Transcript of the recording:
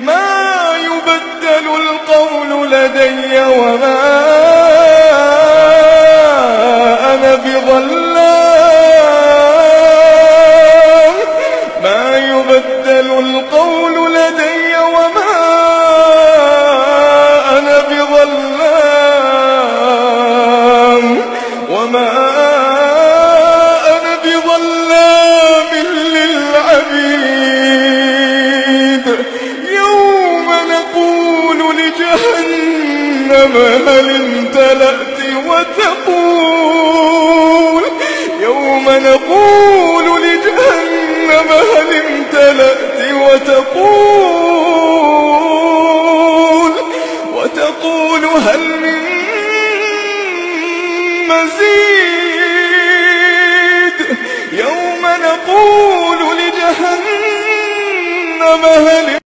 ما يبدل القول لدي وما أنا بظلام ما يبدل القول لدي وما أنا بظلام للعبيد يوم نقول لجهنم هل امتلأت وتقول هل من مزيد يوم نقول لجهنم هل